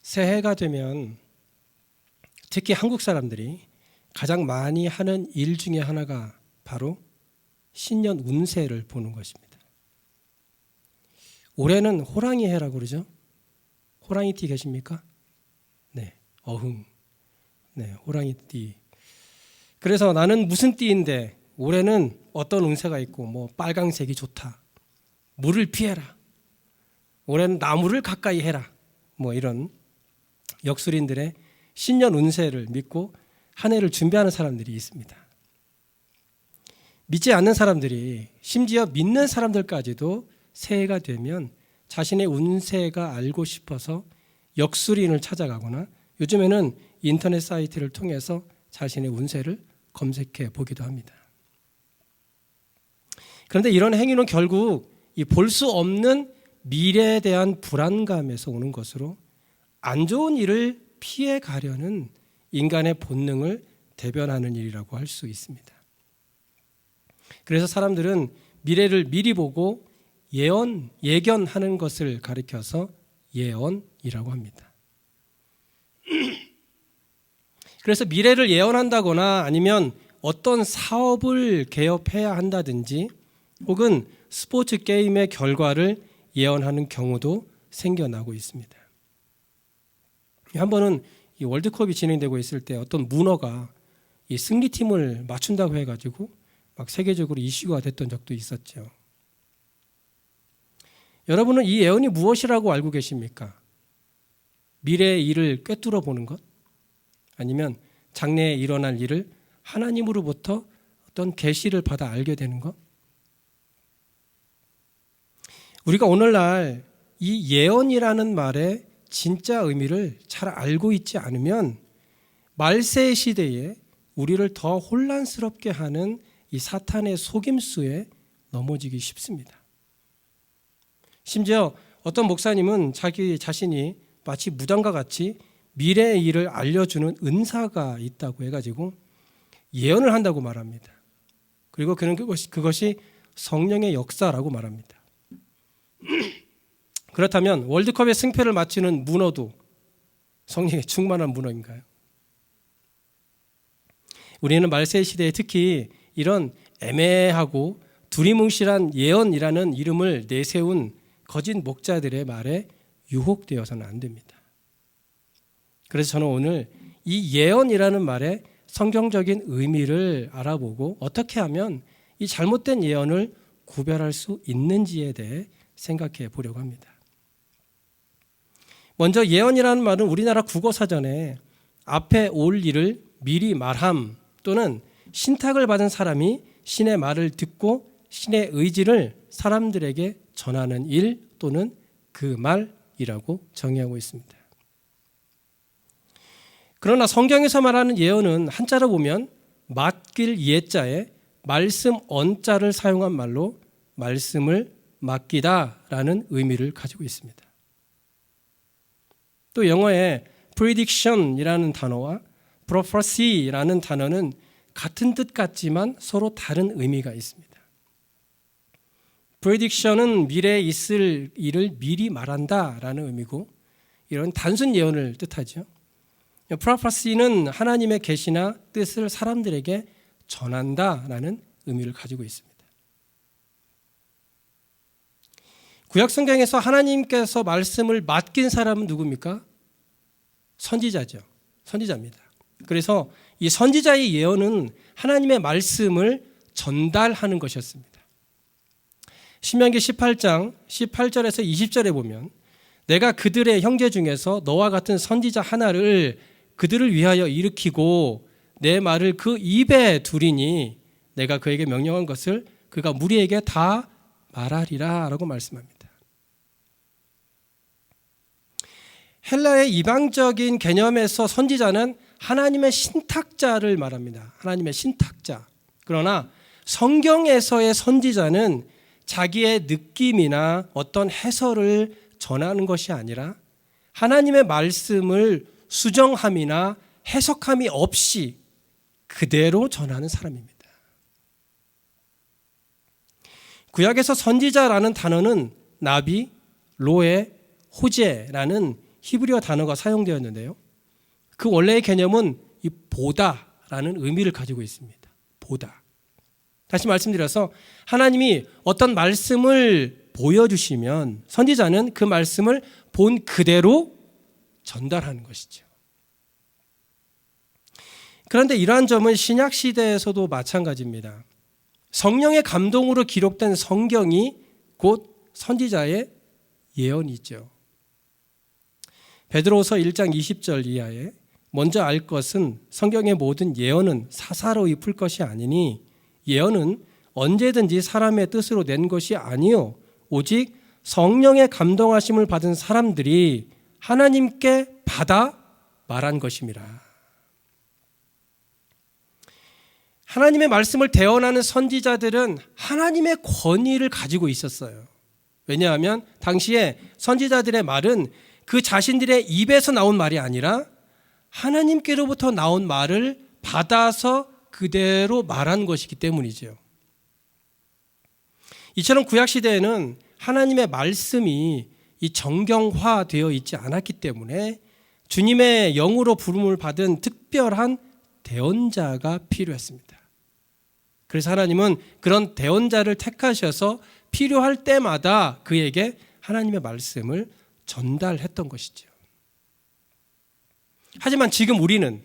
새해가 되면 특히 한국 사람들이 가장 많이 하는 일 중에 하나가 바로 신년 운세를 보는 것입니다. 올해는 호랑이 해라고 그러죠. 호랑이띠 계십니까? 네, 어흥. 네, 호랑이띠. 그래서 나는 무슨 띠인데 올해는 어떤 운세가 있고 뭐 빨강색이 좋다. 물을 피해라. 올해는 나무를 가까이 해라. 뭐 이런 역술인들의 신년 운세를 믿고 한 해를 준비하는 사람들이 있습니다. 믿지 않는 사람들이 심지어 믿는 사람들까지도 새해가 되면 자신의 운세가 알고 싶어서 역술인을 찾아가거나 요즘에는 인터넷 사이트를 통해서 자신의 운세를 검색해 보기도 합니다. 그런데 이런 행위는 결국 이 볼 수 없는 미래에 대한 불안감에서 오는 것으로 안 좋은 일을 피해 가려는 인간의 본능을 대변하는 일이라고 할 수 있습니다. 그래서 사람들은 미래를 미리 보고 예견하는 것을 가리켜서 예언이라고 합니다. 그래서 미래를 예언한다거나 아니면 어떤 사업을 개업해야 한다든지 혹은 스포츠 게임의 결과를 예언하는 경우도 생겨나고 있습니다. 한 번은 이 월드컵이 진행되고 있을 때 어떤 문어가 이 승리팀을 맞춘다고 해가지고 막 세계적으로 이슈가 됐던 적도 있었죠. 여러분은 이 예언이 무엇이라고 알고 계십니까? 미래의 일을 꿰뚫어 보는 것? 아니면 장래에 일어날 일을 하나님으로부터 어떤 계시를 받아 알게 되는 것? 우리가 오늘날 이 예언이라는 말의 진짜 의미를 잘 알고 있지 않으면 말세 시대에 우리를 더 혼란스럽게 하는 이 사탄의 속임수에 넘어지기 쉽습니다. 심지어 어떤 목사님은 자기 자신이 마치 무당과 같이 미래의 일을 알려주는 은사가 있다고 해가지고 예언을 한다고 말합니다. 그리고 그는 그것이 성령의 역사라고 말합니다. 그렇다면 월드컵의 승패를 맞추는 문어도 성령의 충만한 문어인가요? 우리는 말세 시대에 특히 이런 애매하고 두리뭉실한 예언이라는 이름을 내세운 거짓 목자들의 말에 유혹되어서는 안 됩니다. 그래서 저는 오늘 이 예언이라는 말의 성경적인 의미를 알아보고 어떻게 하면 이 잘못된 예언을 구별할 수 있는지에 대해 생각해 보려고 합니다. 먼저 예언이라는 말은 우리나라 국어사전에 앞에 올 일을 미리 말함 또는 신탁을 받은 사람이 신의 말을 듣고 신의 의지를 사람들에게 전하는 일 또는 그 말이라고 정의하고 있습니다. 그러나 성경에서 말하는 예언은 한자로 보면 맡길 예자에 말씀 언자를 사용한 말로 말씀을 맡기다라는 의미를 가지고 있습니다. 또 영어에 prediction이라는 단어와 prophecy라는 단어는 같은 뜻 같지만 서로 다른 의미가 있습니다. prediction은 미래에 있을 일을 미리 말한다라는 의미고 이런 단순 예언을 뜻하죠. prophecy는 하나님의 계시나 뜻을 사람들에게 전한다라는 의미를 가지고 있습니다. 구약 성경에서 하나님께서 말씀을 맡긴 사람은 누굽니까? 선지자죠. 선지자입니다. 그래서 이 선지자의 예언은 하나님의 말씀을 전달하는 것이었습니다. 신명기 18장 18절에서 20절에 보면 내가 그들의 형제 중에서 너와 같은 선지자 하나를 그들을 위하여 일으키고 내 말을 그 입에 두리니 내가 그에게 명령한 것을 그가 무리에게 다 말하리라 라고 말씀합니다. 헬라의 이방적인 개념에서 선지자는 하나님의 신탁자를 말합니다. 하나님의 신탁자. 그러나 성경에서의 선지자는 자기의 느낌이나 어떤 해설을 전하는 것이 아니라 하나님의 말씀을 수정함이나 해석함이 없이 그대로 전하는 사람입니다. 구약에서 선지자라는 단어는 나비, 로에, 호제라는 히브리어 단어가 사용되었는데요. 그 원래의 개념은 이 보다라는 의미를 가지고 있습니다. 보다. 다시 말씀드려서 하나님이 어떤 말씀을 보여주시면 선지자는 그 말씀을 본 그대로 전달하는 것이죠. 그런데 이러한 점은 신약 시대에서도 마찬가지입니다. 성령의 감동으로 기록된 성경이 곧 선지자의 예언이죠. 베드로후서 1장 20절 이하에 먼저 알 것은 성경의 모든 예언은 사사로이 풀 것이 아니니 예언은 언제든지 사람의 뜻으로 낸 것이 아니요 오직 성령의 감동하심을 받은 사람들이 하나님께 받아 말한 것임이라. 하나님의 말씀을 대언하는 선지자들은 하나님의 권위를 가지고 있었어요. 왜냐하면 당시에 선지자들의 말은 그 자신들의 입에서 나온 말이 아니라 하나님께로부터 나온 말을 받아서 그대로 말한 것이기 때문이죠. 이처럼 구약시대에는 하나님의 말씀이 이 정경화되어 있지 않았기 때문에 주님의 영으로 부름을 받은 특별한 대언자가 필요했습니다. 그래서 하나님은 그런 대언자를 택하셔서 필요할 때마다 그에게 하나님의 말씀을 전달했던 것이죠. 하지만 지금 우리는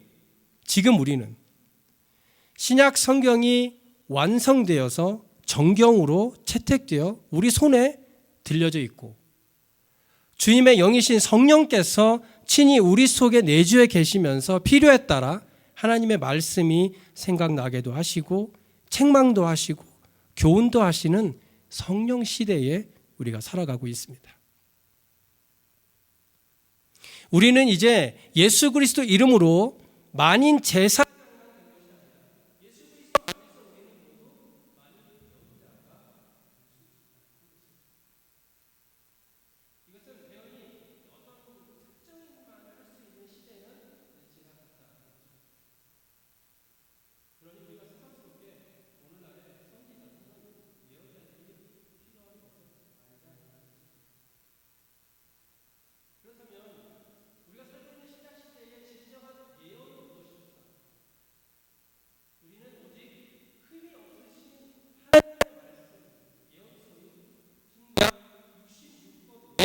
신약 성경이 완성되어서 정경으로 채택되어 우리 손에 들려져 있고 주님의 영이신 성령께서 친히 우리 속에 내주해 계시면서 필요에 따라 하나님의 말씀이 생각나게도 하시고 책망도 하시고 교훈도 하시는 성령 시대에 우리가 살아가고 있습니다. 우리는 이제 예수 그리스도 이름으로 만인 제사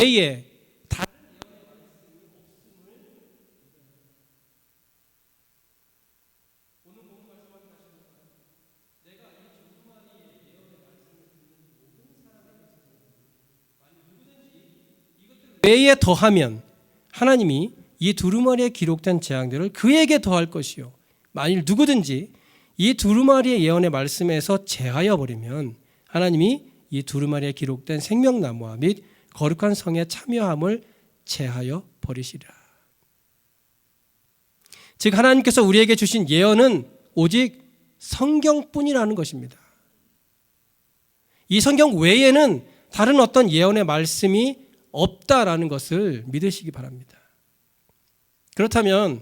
외에 다른 예언의 말씀이 없음을 오늘 본문 말씀하기 하시니까 내가 이 조수마리의 예언의 말씀을 듣는 모든 사람에게 만약 누구든지 이것들 외에 더하면 하나님이 이 두루마리에 기록된 재앙들을 그에게 더할 것이요 만일 누구든지 이 두루마리의 예언의 말씀에서 제하여 버리면 하나님이 이 두루마리에 기록된 생명나무와 및 거룩한 성에 참여함을 제하여 버리시리라. 즉 하나님께서 우리에게 주신 예언은 오직 성경뿐이라는 것입니다. 이 성경 외에는 다른 어떤 예언의 말씀이 없다라는 것을 믿으시기 바랍니다. 그렇다면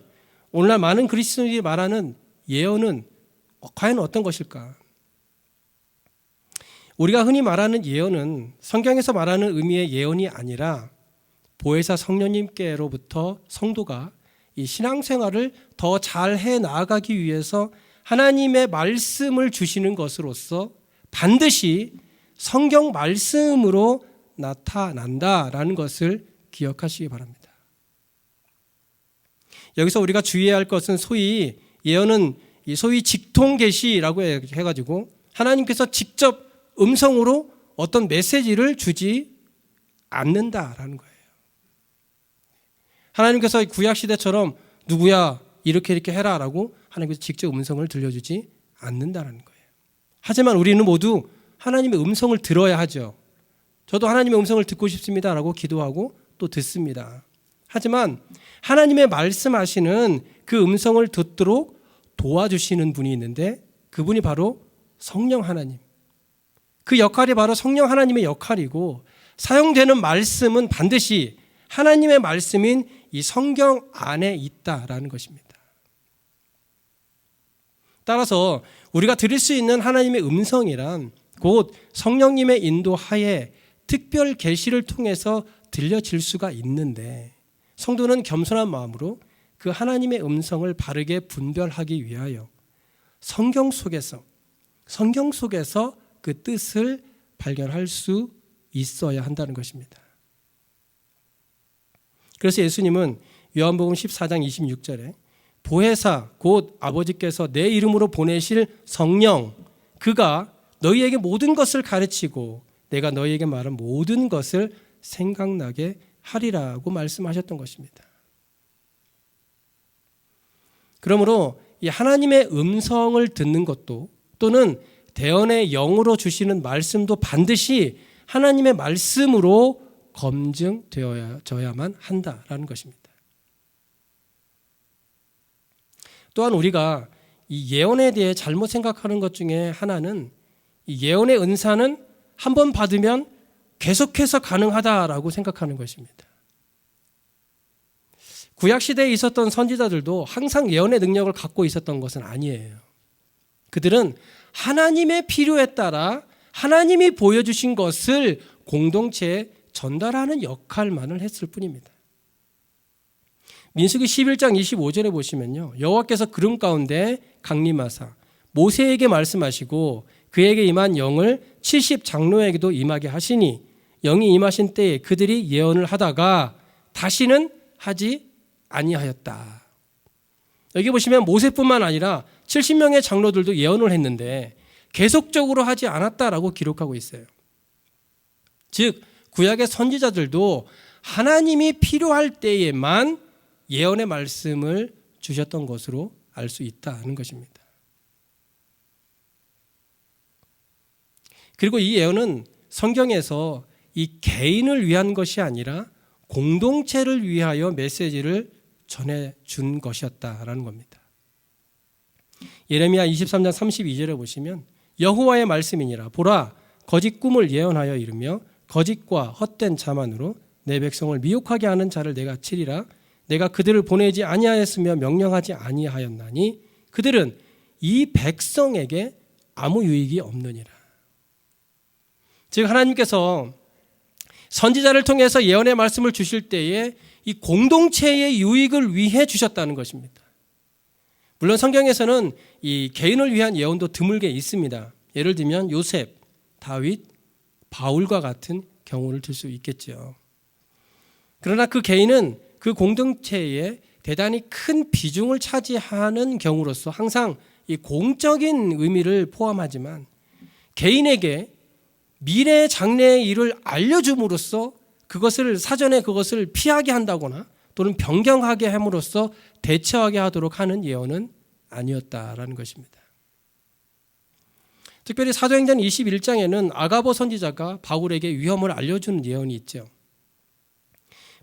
오늘날 많은 그리스도인들이 말하는 예언은 과연 어떤 것일까? 우리가 흔히 말하는 예언은 성경에서 말하는 의미의 예언이 아니라 보혜사 성령님께로부터 성도가 이 신앙생활을 더 잘해 나아가기 위해서 하나님의 말씀을 주시는 것으로서 반드시 성경 말씀으로 나타난다라는 것을 기억하시기 바랍니다. 여기서 우리가 주의해야 할 것은 소위 예언은 소위 직통계시라고 해가지고 하나님께서 직접 음성으로 어떤 메시지를 주지 않는다라는 거예요. 하나님께서 구약시대처럼 누구야 이렇게 해라라고 하나님께서 직접 음성을 들려주지 않는다라는 거예요. 하지만 우리는 모두 하나님의 음성을 들어야 하죠. 저도 하나님의 음성을 듣고 싶습니다라고 기도하고 또 듣습니다. 하지만 하나님의 말씀하시는 그 음성을 듣도록 도와주시는 분이 있는데 그분이 바로 성령 하나님. 그 역할이 바로 성령 하나님의 역할이고 사용되는 말씀은 반드시 하나님의 말씀인 이 성경 안에 있다라는 것입니다. 따라서 우리가 들을 수 있는 하나님의 음성이란 곧 성령님의 인도하에 특별 계시를 통해서 들려질 수가 있는데 성도는 겸손한 마음으로 그 하나님의 음성을 바르게 분별하기 위하여 성경 속에서 그 뜻을 발견할 수 있어야 한다는 것입니다. 그래서 예수님은 요한복음 14장 26절에 보혜사 곧 아버지께서 내 이름으로 보내실 성령 그가 너희에게 모든 것을 가르치고 내가 너희에게 말한 모든 것을 생각나게 하리라고 말씀하셨던 것입니다. 그러므로 이 하나님의 음성을 듣는 것도 또는 대언의 영으로 주시는 말씀도 반드시 하나님의 말씀으로 검증되어야만 한다라는 것입니다. 또한 우리가 이 예언에 대해 잘못 생각하는 것 중에 하나는 이 예언의 은사는 한 번 받으면 계속해서 가능하다라고 생각하는 것입니다. 구약시대에 있었던 선지자들도 항상 예언의 능력을 갖고 있었던 것은 아니에요. 그들은 하나님의 필요에 따라 하나님이 보여주신 것을 공동체에 전달하는 역할만을 했을 뿐입니다. 민수기 11장 25절에 보시면요. 여호와께서 구름 가운데 강림하사 모세에게 말씀하시고 그에게 임한 영을 70장로에게도 임하게 하시니 영이 임하신 때에 그들이 예언을 하다가 다시는 하지 아니하였다. 여기 보시면 모세뿐만 아니라 70명의 장로들도 예언을 했는데 계속적으로 하지 않았다라고 기록하고 있어요. 즉 구약의 선지자들도 하나님이 필요할 때에만 예언의 말씀을 주셨던 것으로 알 수 있다는 것입니다. 그리고 이 예언은 성경에서 이 개인을 위한 것이 아니라 공동체를 위하여 메시지를 전해준 것이었다라는 겁니다. 예레미야 23장 32절에 보시면 여호와의 말씀이니라 보라 거짓 꿈을 예언하여 이르며 거짓과 헛된 자만으로 내 백성을 미혹하게 하는 자를 내가 치리라 내가 그들을 보내지 아니하였으며 명령하지 아니하였나니 그들은 이 백성에게 아무 유익이 없느니라. 즉 하나님께서 선지자를 통해서 예언의 말씀을 주실 때에 이 공동체의 유익을 위해 주셨다는 것입니다. 물론 성경에서는 이 개인을 위한 예언도 드물게 있습니다. 예를 들면 요셉, 다윗, 바울과 같은 경우를 들 수 있겠죠. 그러나 그 개인은 그 공동체에 대단히 큰 비중을 차지하는 경우로서 항상 이 공적인 의미를 포함하지만 개인에게 미래 장래의 일을 알려줌으로써 그것을 사전에 그것을 피하게 한다거나 또는 변경하게 함으로써 대처하게 하도록 하는 예언은 아니었다라는 것입니다. 특별히 사도행전 21장에는 아가보 선지자가 바울에게 위험을 알려주는 예언이 있죠.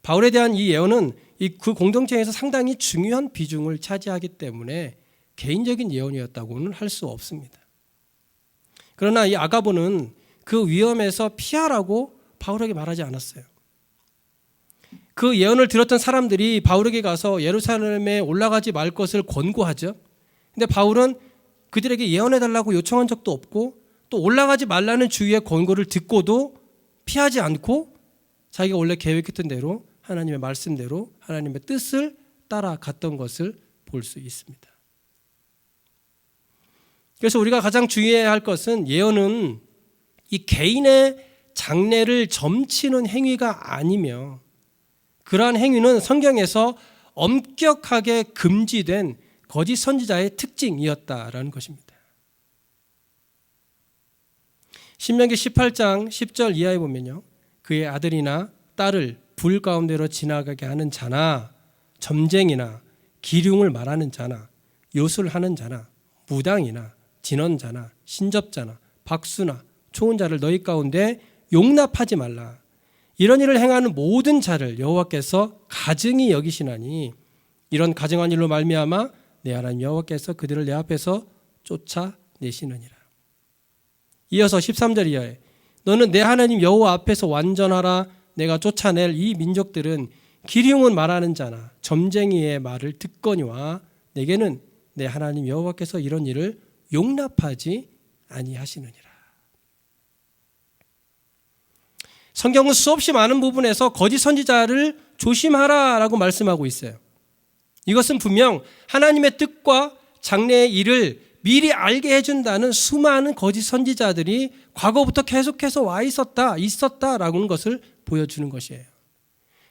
바울에 대한 이 예언은 그 공동체에서 상당히 중요한 비중을 차지하기 때문에 개인적인 예언이었다고는 할 수 없습니다. 그러나 이 아가보는 그 위험에서 피하라고 바울에게 말하지 않았어요. 그 예언을 들었던 사람들이 바울에게 가서 예루살렘에 올라가지 말 것을 권고하죠. 근데 바울은 그들에게 예언해달라고 요청한 적도 없고 또 올라가지 말라는 주위의 권고를 듣고도 피하지 않고 자기가 원래 계획했던 대로 하나님의 말씀대로 하나님의 뜻을 따라갔던 것을 볼 수 있습니다. 그래서 우리가 가장 주의해야 할 것은 예언은 이 개인의 장래를 점치는 행위가 아니며 그러한 행위는 성경에서 엄격하게 금지된 거짓 선지자의 특징이었다라는 것입니다. 신명기 18장 10절 이하에 보면요. 그의 아들이나 딸을 불 가운데로 지나가게 하는 자나 점쟁이나 기륭을 말하는 자나 요술하는 자나 무당이나 진언자나 신접자나 박수나 초혼 자를 너희 가운데 용납하지 말라. 이런 일을 행하는 모든 자를 여호와께서 가증히 여기시나니 이런 가증한 일로 말미암아 내 하나님 여호와께서 그들을 내 앞에서 쫓아내시느니라. 이어서 13절 이하에 너는 내 하나님 여호와 앞에서 완전하라. 내가 쫓아낼 이 민족들은 기륭은 말하는 자나 점쟁이의 말을 듣거니와 내게는 내 하나님 여호와께서 이런 일을 용납하지 아니하시느니라. 성경은 수없이 많은 부분에서 거짓 선지자를 조심하라라고 말씀하고 있어요. 이것은 분명 하나님의 뜻과 장래의 일을 미리 알게 해준다는 수많은 거짓 선지자들이 과거부터 계속해서 와 있었다라는 것을 보여주는 것이에요.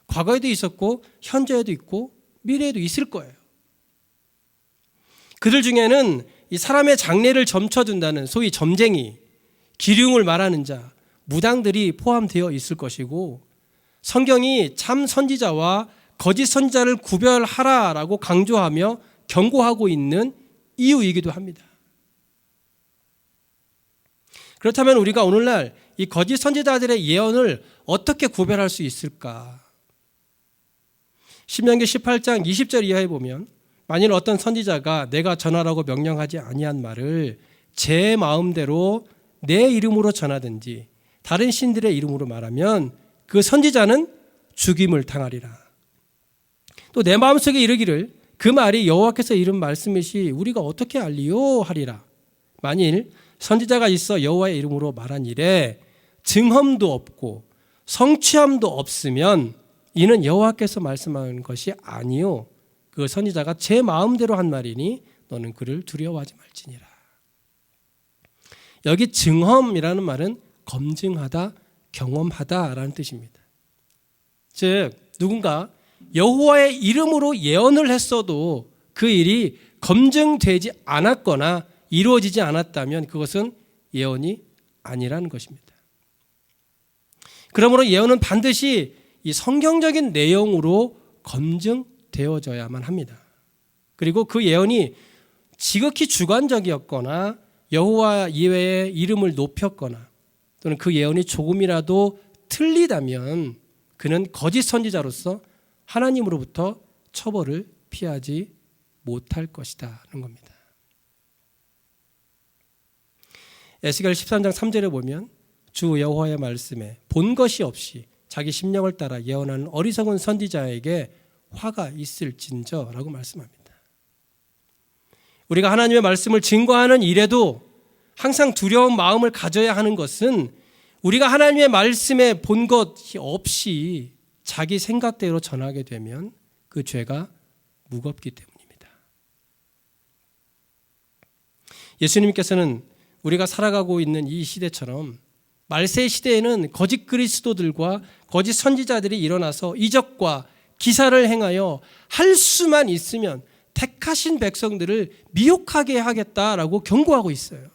과거에도 있었고 현재에도 있고 미래에도 있을 거예요. 그들 중에는 이 사람의 장래를 점쳐준다는 소위 점쟁이, 기륭을 말하는 자, 무당들이 포함되어 있을 것이고, 성경이 참 선지자와 거짓 선지자를 구별하라라고 강조하며 경고하고 있는 이유이기도 합니다. 그렇다면 우리가 오늘날 이 거짓 선지자들의 예언을 어떻게 구별할 수 있을까? 신명기 18장 20절 이하에 보면, 만일 어떤 선지자가 내가 전하라고 명령하지 아니한 말을 제 마음대로 내 이름으로 전하든지 다른 신들의 이름으로 말하면 그 선지자는 죽임을 당하리라. 또 내 마음속에 이르기를 그 말이 여호와께서 이른 말씀이시 우리가 어떻게 알리요 하리라. 만일 선지자가 있어 여호와의 이름으로 말한 일에 증험도 없고 성취함도 없으면 이는 여호와께서 말씀한 것이 아니요 그 선지자가 제 마음대로 한 말이니 너는 그를 두려워하지 말지니라. 여기 증험이라는 말은 검증하다, 경험하다라는 뜻입니다. 즉 누군가 여호와의 이름으로 예언을 했어도 그 일이 검증되지 않았거나 이루어지지 않았다면 그것은 예언이 아니라는 것입니다. 그러므로 예언은 반드시 이 성경적인 내용으로 검증되어져야만 합니다. 그리고 그 예언이 지극히 주관적이었거나 여호와 이외의 이름을 높였거나 또는 그 예언이 조금이라도 틀리다면 그는 거짓 선지자로서 하나님으로부터 처벌을 피하지 못할 것이라는 겁니다. 에스겔 13장 3절에 보면 주 여호와의 말씀에 본 것이 없이 자기 심령을 따라 예언하는 어리석은 선지자에게 화가 있을진저라고 말씀합니다. 우리가 하나님의 말씀을 증거하는 일에도 항상 두려운 마음을 가져야 하는 것은 우리가 하나님의 말씀에 본 것이 없이 자기 생각대로 전하게 되면 그 죄가 무겁기 때문입니다. 예수님께서는 우리가 살아가고 있는 이 시대처럼 말세 시대에는 거짓 그리스도들과 거짓 선지자들이 일어나서 이적과 기사를 행하여 할 수만 있으면 택하신 백성들을 미혹하게 하겠다라고 경고하고 있어요.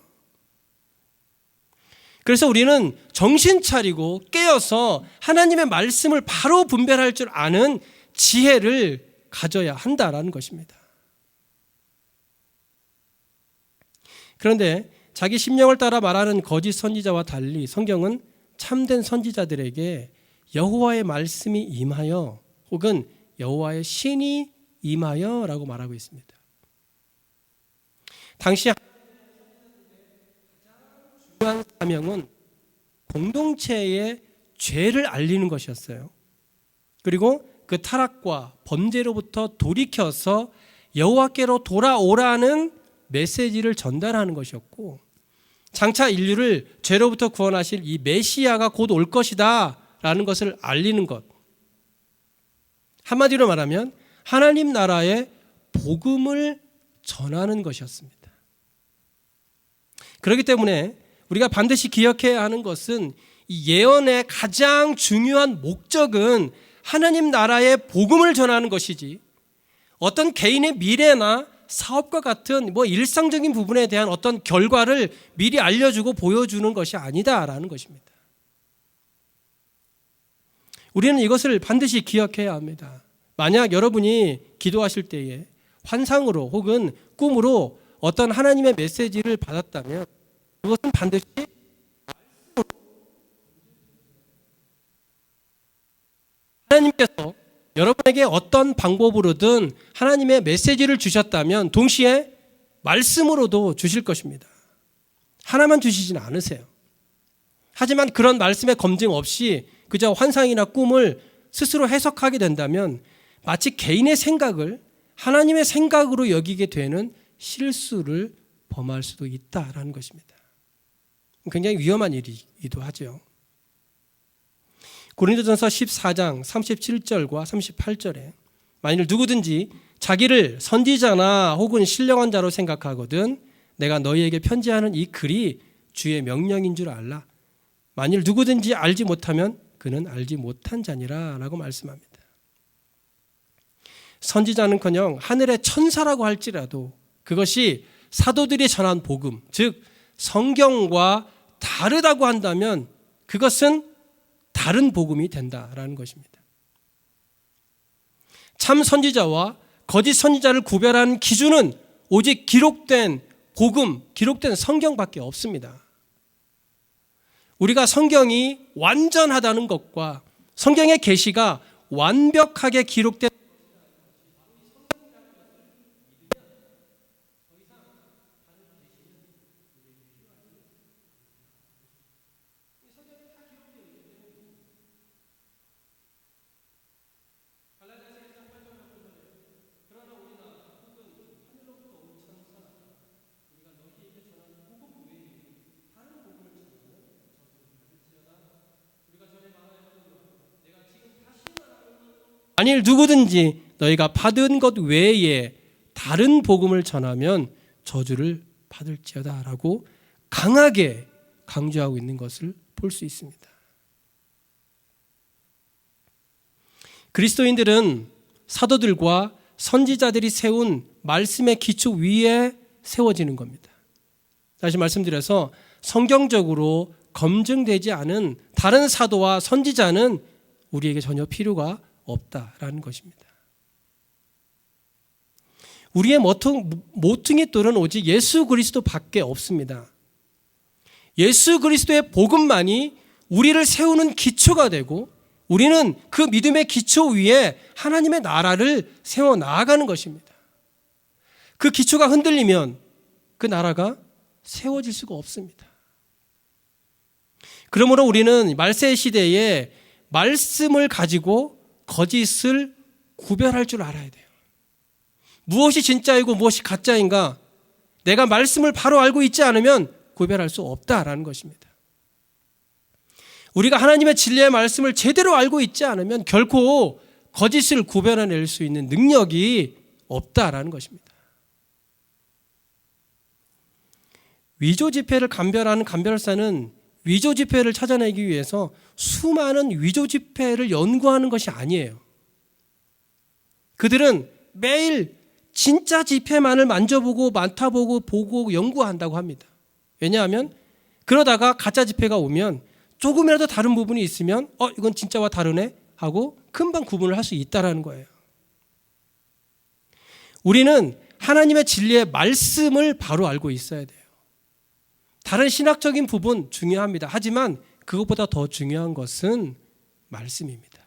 그래서 우리는 정신 차리고 깨어서 하나님의 말씀을 바로 분별할 줄 아는 지혜를 가져야 한다라는 것입니다. 그런데 자기 심령을 따라 말하는 거짓 선지자와 달리 성경은 참된 선지자들에게 여호와의 말씀이 임하여 혹은 여호와의 신이 임하여라고 말하고 있습니다. 당시 중요한 사명은 공동체의 죄를 알리는 것이었어요. 그리고 그 타락과 범죄로부터 돌이켜서 여호와께로 돌아오라는 메시지를 전달하는 것이었고, 장차 인류를 죄로부터 구원하실 이 메시아가 곧 올 것이다 라는 것을 알리는 것, 한마디로 말하면 하나님 나라의 복음을 전하는 것이었습니다. 그렇기 때문에 우리가 반드시 기억해야 하는 것은 이 예언의 가장 중요한 목적은 하나님 나라의 복음을 전하는 것이지 어떤 개인의 미래나 사업과 같은 일상적인 부분에 대한 어떤 결과를 미리 알려주고 보여주는 것이 아니다라는 것입니다. 우리는 이것을 반드시 기억해야 합니다. 만약 여러분이 기도하실 때에 환상으로 혹은 꿈으로 어떤 하나님의 메시지를 받았다면 그것은 반드시 하나님께서 여러분에게 어떤 방법으로든 하나님의 메시지를 주셨다면 동시에 말씀으로도 주실 것입니다. 하나만 주시진 않으세요. 하지만 그런 말씀의 검증 없이 그저 환상이나 꿈을 스스로 해석하게 된다면 마치 개인의 생각을 하나님의 생각으로 여기게 되는 실수를 범할 수도 있다라는 것입니다. 굉장히 위험한 일이기도 하죠. 고린도전서 14장 37절과 38절에 만일 누구든지 자기를 선지자나 혹은 신령한 자로 생각하거든 내가 너희에게 편지하는 이 글이 주의 명령인 줄 알라. 만일 누구든지 알지 못하면 그는 알지 못한 자니라 라고 말씀합니다. 선지자는커녕 하늘의 천사라고 할지라도 그것이 사도들이 전한 복음, 즉 성경과 다르다고 한다면 그것은 다른 복음이 된다라는 것입니다. 참 선지자와 거짓 선지자를 구별하는 기준은 오직 기록된 복음, 기록된 성경밖에 없습니다. 우리가 성경이 완전하다는 것과 성경의 계시가 완벽하게 기록된 만일 누구든지 너희가 받은 것 외에 다른 복음을 전하면 저주를 받을지어다 라고 강하게 강조하고 있는 것을 볼 수 있습니다. 그리스도인들은 사도들과 선지자들이 세운 말씀의 기초 위에 세워지는 겁니다. 다시 말씀드려서 성경적으로 검증되지 않은 다른 사도와 선지자는 우리에게 전혀 필요가 없다라는 것입니다. 우리의 모퉁이 돌은 오직 예수 그리스도밖에 없습니다. 예수 그리스도의 복음만이 우리를 세우는 기초가 되고 우리는 그 믿음의 기초 위에 하나님의 나라를 세워 나아가는 것입니다. 그 기초가 흔들리면 그 나라가 세워질 수가 없습니다. 그러므로 우리는 말세 시대에 말씀을 가지고 거짓을 구별할 줄 알아야 돼요. 무엇이 진짜이고 무엇이 가짜인가 내가 말씀을 바로 알고 있지 않으면 구별할 수 없다라는 것입니다. 우리가 하나님의 진리의 말씀을 제대로 알고 있지 않으면 결코 거짓을 구별해낼 수 있는 능력이 없다라는 것입니다. 위조 지폐를 감별하는 감별사는 위조 지폐를 찾아내기 위해서 수많은 위조 지폐를 연구하는 것이 아니에요. 그들은 매일 진짜 지폐만을 만져보고 맡아보고 보고 연구한다고 합니다. 왜냐하면 그러다가 가짜 지폐가 오면 조금이라도 다른 부분이 있으면 이건 진짜와 다르네 하고 금방 구분을 할 수 있다는 거예요. 우리는 하나님의 진리의 말씀을 바로 알고 있어야 돼요. 다른 신학적인 부분 중요합니다. 하지만 그것보다 더 중요한 것은 말씀입니다.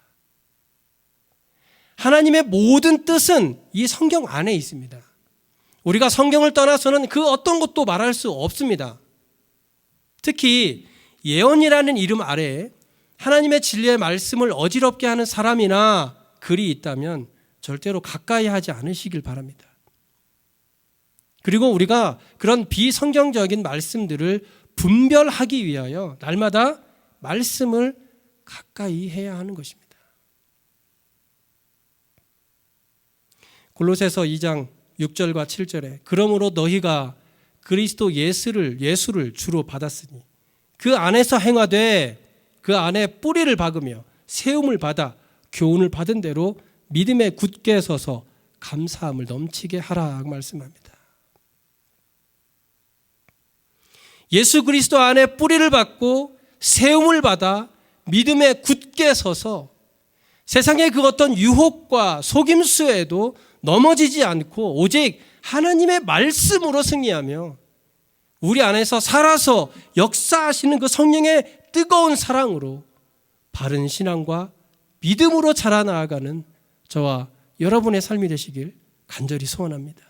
하나님의 모든 뜻은 이 성경 안에 있습니다. 우리가 성경을 떠나서는 그 어떤 것도 말할 수 없습니다. 특히 예언이라는 이름 아래에 하나님의 진리의 말씀을 어지럽게 하는 사람이나 글이 있다면 절대로 가까이 하지 않으시길 바랍니다. 그리고 우리가 그런 비성경적인 말씀들을 분별하기 위하여 날마다 말씀을 가까이 해야 하는 것입니다. 골로새서 2장 6절과 7절에 그러므로 너희가 그리스도 예수를 주로 받았으니 그 안에서 행하되 그 안에 뿌리를 박으며 세움을 받아 교훈을 받은 대로 믿음에 굳게 서서 감사함을 넘치게 하라 말씀합니다. 예수 그리스도 안에 뿌리를 박고 세움을 받아 믿음에 굳게 서서 세상의 그 어떤 유혹과 속임수에도 넘어지지 않고 오직 하나님의 말씀으로 승리하며 우리 안에서 살아서 역사하시는 그 성령의 뜨거운 사랑으로 바른 신앙과 믿음으로 자라나가는 저와 여러분의 삶이 되시길 간절히 소원합니다.